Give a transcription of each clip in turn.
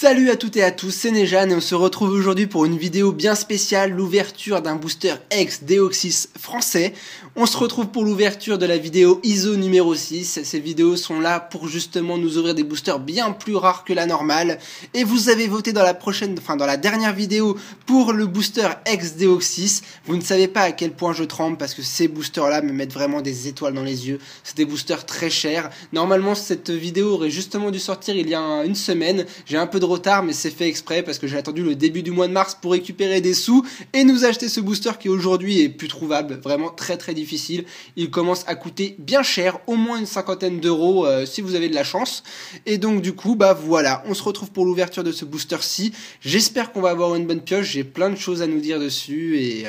Salut à toutes et à tous, c'est Nejan et on se retrouve aujourd'hui pour une vidéo bien spéciale, l'ouverture d'un booster ex-Deoxys français. On se retrouve pour l'ouverture de la vidéo ISO numéro 6. Ces vidéos sont là pour justement nous ouvrir des boosters bien plus rares que la normale. Et vous avez voté dans la dernière vidéo pour le booster ex-Deoxys. Vous ne savez pas à quel point je tremble parce que ces boosters-là me mettent vraiment des étoiles dans les yeux. C'est des boosters très chers. Normalement, cette vidéo aurait justement dû sortir il y a une semaine. J'ai un peu de retard, mais c'est fait exprès parce que j'ai attendu le début du mois de mars pour récupérer des sous et nous acheter ce booster qui aujourd'hui est plus trouvable, vraiment très très difficile. Il commence à coûter bien cher, au moins une cinquantaine d'euros si vous avez de la chance. Et donc du coup, voilà, on se retrouve pour l'ouverture de ce booster-ci. J'espère qu'on va avoir une bonne pioche, j'ai plein de choses à nous dire dessus et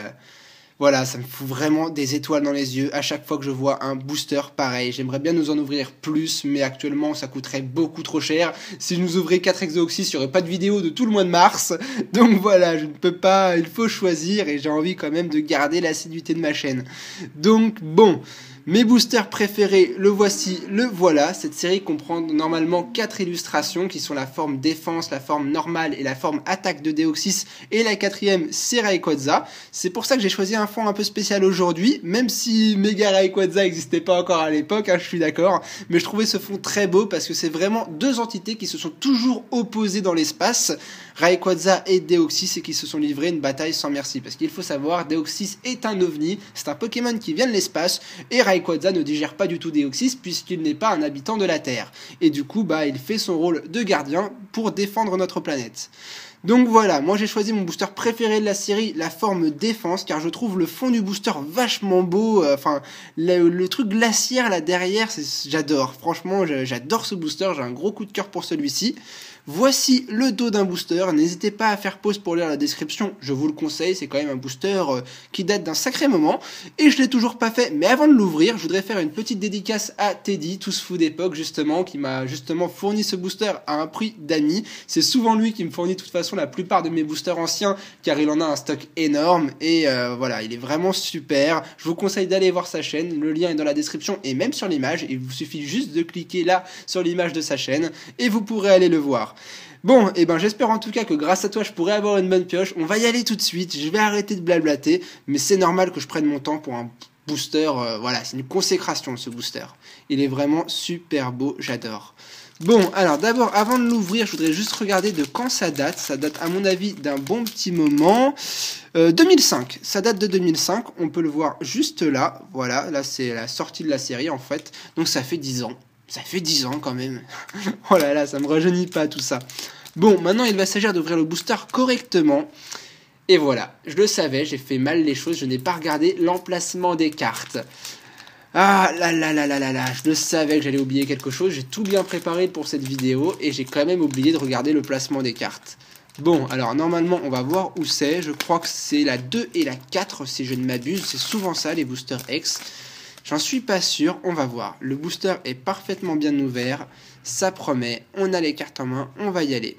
voilà, ça me fout vraiment des étoiles dans les yeux à chaque fois que je vois un booster pareil. J'aimerais bien nous en ouvrir plus, mais actuellement ça coûterait beaucoup trop cher. Si je nous ouvrais 4 ex-Deoxys, il n'y aurait pas de vidéo de tout le mois de mars. Donc voilà, je ne peux pas, il faut choisir et j'ai envie quand même de garder l'assiduité de ma chaîne. Donc bon, mes boosters préférés, le voici, le voilà. Cette série comprend normalement 4 illustrations qui sont la forme défense, la forme normale et la forme attaque de Deoxys. Et la quatrième, c'est Rayquaza. C'est pour ça que j'ai choisi un fond un peu spécial aujourd'hui, même si Mega Rayquaza n'existait pas encore à l'époque, je suis d'accord. Mais je trouvais ce fond très beau parce que c'est vraiment deux entités qui se sont toujours opposées dans l'espace, Rayquaza et Deoxys, et qui se sont livrés une bataille sans merci. Parce qu'il faut savoir, Deoxys est un ovni, c'est un Pokémon qui vient de l'espace, et Rayquaza ne digère pas du tout Deoxys puisqu'il n'est pas un habitant de la Terre. Et du coup, il fait son rôle de gardien pour défendre notre planète. Donc voilà, moi j'ai choisi mon booster préféré de la série, la forme défense, car je trouve le fond du booster vachement beau, le truc glaciaire là derrière, j'adore, franchement j'adore ce booster, j'ai un gros coup de cœur pour celui-ci. Voici le dos d'un booster, n'hésitez pas à faire pause pour lire la description, je vous le conseille, c'est quand même un booster qui date d'un sacré moment, et je l'ai toujours pas fait, mais avant de l'ouvrir, je voudrais faire une petite dédicace à Teddy, tous fous d'époque justement, qui m'a justement fourni ce booster à un prix d'amis. C'est souvent lui qui me fournit de toute façon la plupart de mes boosters anciens, car il en a un stock énorme, et voilà, il est vraiment super. Je vous conseille d'aller voir sa chaîne, le lien est dans la description et même sur l'image, il vous suffit juste de cliquer là sur l'image de sa chaîne, et vous pourrez aller le voir. Bon, j'espère en tout cas que grâce à toi je pourrai avoir une bonne pioche. On va y aller tout de suite, je vais arrêter de blablater, mais c'est normal que je prenne mon temps pour un booster, voilà, c'est une consécration ce booster. Il est vraiment super beau, j'adore. Bon, alors d'abord, avant de l'ouvrir, je voudrais juste regarder de quand ça date. Ça date à mon avis d'un bon petit moment. 2005, ça date de 2005, on peut le voir juste là. Voilà, là c'est la sortie de la série en fait, donc ça fait 10 ans. Ça fait 10 ans quand même. Oh là là, ça me rajeunit pas tout ça. Bon, maintenant il va s'agir d'ouvrir le booster correctement. Et voilà, je le savais, j'ai fait mal les choses, je n'ai pas regardé l'emplacement des cartes. Ah là là là là là là, je le savais que j'allais oublier quelque chose, j'ai tout bien préparé pour cette vidéo et j'ai quand même oublié de regarder le placement des cartes. Bon, alors normalement on va voir où c'est, je crois que c'est la 2 et la 4 si je ne m'abuse, c'est souvent ça les boosters X. J'en suis pas sûr, on va voir. Le booster est parfaitement bien ouvert, ça promet, on a les cartes en main, on va y aller.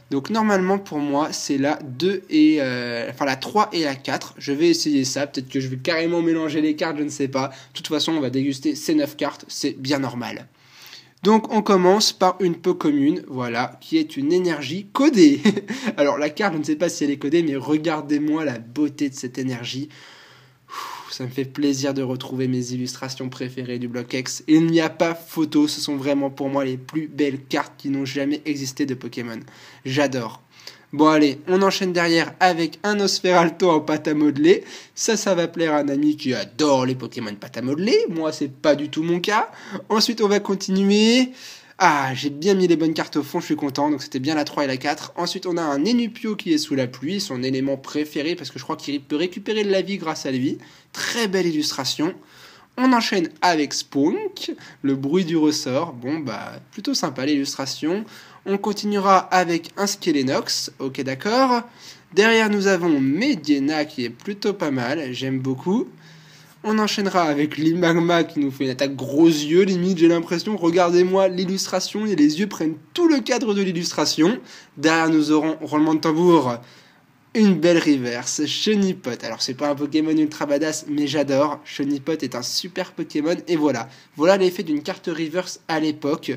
Donc normalement pour moi c'est la 2 et la 3 et la 4. Je vais essayer ça, peut-être que je vais carrément mélanger les cartes, je ne sais pas. De toute façon on va déguster ces 9 cartes, c'est bien normal. Donc on commence par une peau commune, voilà, qui est une énergie codée. Alors la carte, je ne sais pas si elle est codée, mais regardez-moi la beauté de cette énergie. Ça me fait plaisir de retrouver mes illustrations préférées du bloc X. Il n'y a pas photo, ce sont vraiment pour moi les plus belles cartes qui n'ont jamais existé de Pokémon. J'adore. Bon allez, on enchaîne derrière avec un Nosferalto en pâte à modeler. Ça va plaire à un ami qui adore les Pokémon pâte à modeler. Moi, c'est pas du tout mon cas. Ensuite, on va continuer. Ah, j'ai bien mis les bonnes cartes au fond, je suis content, donc c'était bien la 3 et la 4. Ensuite, on a un Enupio qui est sous la pluie, son élément préféré, parce que je crois qu'il peut récupérer de la vie grâce à lui. Très belle illustration. On enchaîne avec Spunk, le bruit du ressort. Bon, plutôt sympa l'illustration. On continuera avec un Skelenox, ok d'accord. Derrière, nous avons Mediena qui est plutôt pas mal, j'aime beaucoup. On enchaînera avec l'Imagma qui nous fait une attaque gros yeux, limite j'ai l'impression, regardez-moi l'illustration, et les yeux prennent tout le cadre de l'illustration. Derrière nous aurons, roulement de tambour, une belle reverse, Chenipote. Alors c'est pas un Pokémon ultra badass, mais j'adore, Chenipote est un super Pokémon, et voilà. Voilà l'effet d'une carte reverse à l'époque.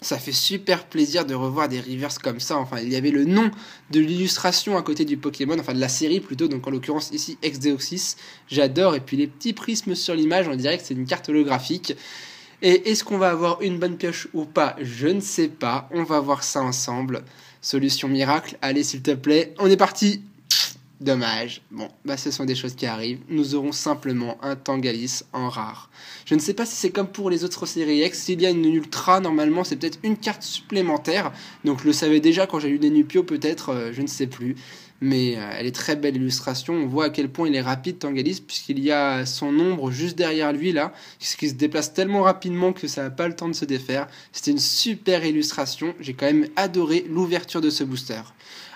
Ça fait super plaisir de revoir des reverse comme ça. Enfin, il y avait le nom de l'illustration à côté du Pokémon, enfin de la série plutôt, donc en l'occurrence ici Ex-Deoxys. J'adore. Et puis les petits prismes sur l'image, on dirait que c'est une carte holographique. Et est-ce qu'on va avoir une bonne pioche ou pas? Je ne sais pas. On va voir ça ensemble. Solution miracle. Allez, s'il te plaît. On est parti. Dommage. Bon, bah ce sont des choses qui arrivent. Nous aurons simplement un Tangalis en rare. Je ne sais pas si c'est comme pour les autres séries X. S'il y a une ultra, normalement, c'est peut-être une carte supplémentaire. Donc je le savais déjà quand j'ai eu des Nupio, peut-être, je ne sais plus. Mais elle est très belle illustration. On voit à quel point il est rapide, Tangalis, puisqu'il y a son ombre juste derrière lui, là, qui se déplace tellement rapidement que ça n'a pas le temps de se défaire. C'était une super illustration. J'ai quand même adoré l'ouverture de ce booster.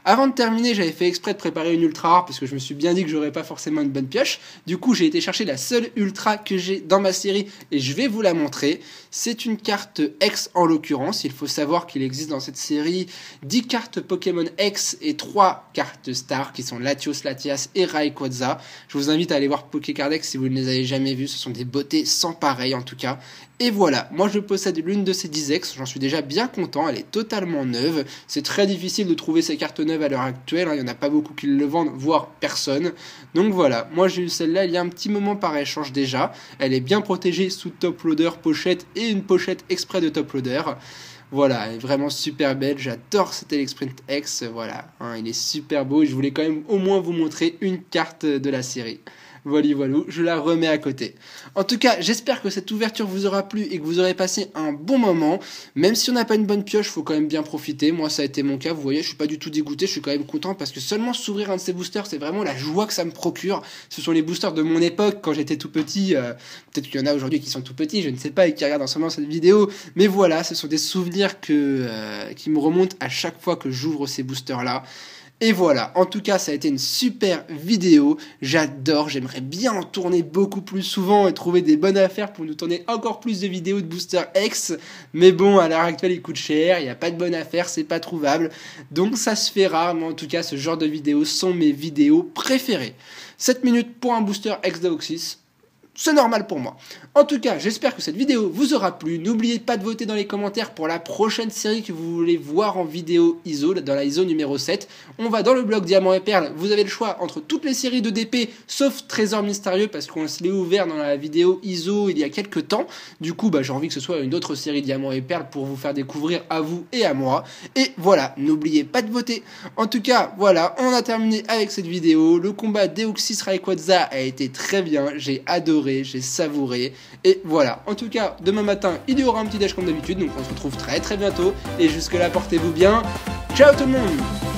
Avant de terminer, j'avais fait exprès de préparer une ultra rare parce que je me suis bien dit que j'aurais pas forcément une bonne pioche. Du coup, j'ai été chercher la seule ultra que j'ai dans ma série et je vais vous la montrer. C'est une carte X en l'occurrence. Il faut savoir qu'il existe dans cette série 10 cartes Pokémon X et 3 cartes Star qui sont Latios, Latias et Rayquaza. Je vous invite à aller voir Pokécardex si vous ne les avez jamais vus. Ce sont des beautés sans pareil en tout cas. Et voilà, moi je possède l'une de ces 10 X, j'en suis déjà bien content, elle est totalement neuve. C'est très difficile de trouver ces cartes neuves à l'heure actuelle, il n'y en a pas beaucoup qui le vendent, voire personne. Donc voilà, moi j'ai eu celle-là il y a un petit moment par échange déjà. Elle est bien protégée sous top loader, pochette et une pochette exprès de top loader. Voilà, elle est vraiment super belle, j'adore cet Elexprint X, voilà, hein, il est super beau et je voulais quand même au moins vous montrer une carte de la série. Voilà, je la remets à côté. En tout cas, j'espère que cette ouverture vous aura plu et que vous aurez passé un bon moment. Même si on n'a pas une bonne pioche, faut quand même bien profiter. Moi, ça a été mon cas, vous voyez, je suis pas du tout dégoûté, je suis quand même content parce que seulement s'ouvrir un de ces boosters, c'est vraiment la joie que ça me procure. Ce sont les boosters de mon époque, quand j'étais tout petit. Peut-être qu'il y en a aujourd'hui qui sont tout petits, je ne sais pas, et qui regardent en ce moment cette vidéo. Mais voilà, ce sont des souvenirs qui me remontent à chaque fois que j'ouvre ces boosters-là. Et voilà, en tout cas ça a été une super vidéo, j'adore, j'aimerais bien en tourner beaucoup plus souvent et trouver des bonnes affaires pour nous tourner encore plus de vidéos de Booster X, mais bon, à l'heure actuelle il coûte cher, il n'y a pas de bonne affaire, c'est pas trouvable, donc ça se fait rare, mais en tout cas ce genre de vidéos sont mes vidéos préférées. 7 minutes pour un Booster Ex-Deoxys. C'est normal pour moi. En tout cas, j'espère que cette vidéo vous aura plu. N'oubliez pas de voter dans les commentaires pour la prochaine série que vous voulez voir en vidéo ISO, dans la ISO numéro 7. On va dans le blog Diamant et Perle. Vous avez le choix entre toutes les séries de DP, sauf Trésor Mystérieux, parce qu'on se l'est ouvert dans la vidéo ISO il y a quelques temps. Du coup, j'ai envie que ce soit une autre série Diamant et Perle pour vous faire découvrir à vous et à moi. Et voilà, n'oubliez pas de voter. En tout cas, voilà, on a terminé avec cette vidéo. Le combat Deoxys Rayquaza a été très bien. J'ai adoré. J'ai savouré et voilà, en tout cas demain matin il y aura un petit dash comme d'habitude, donc on se retrouve très très bientôt et jusque là portez-vous bien, ciao tout le monde.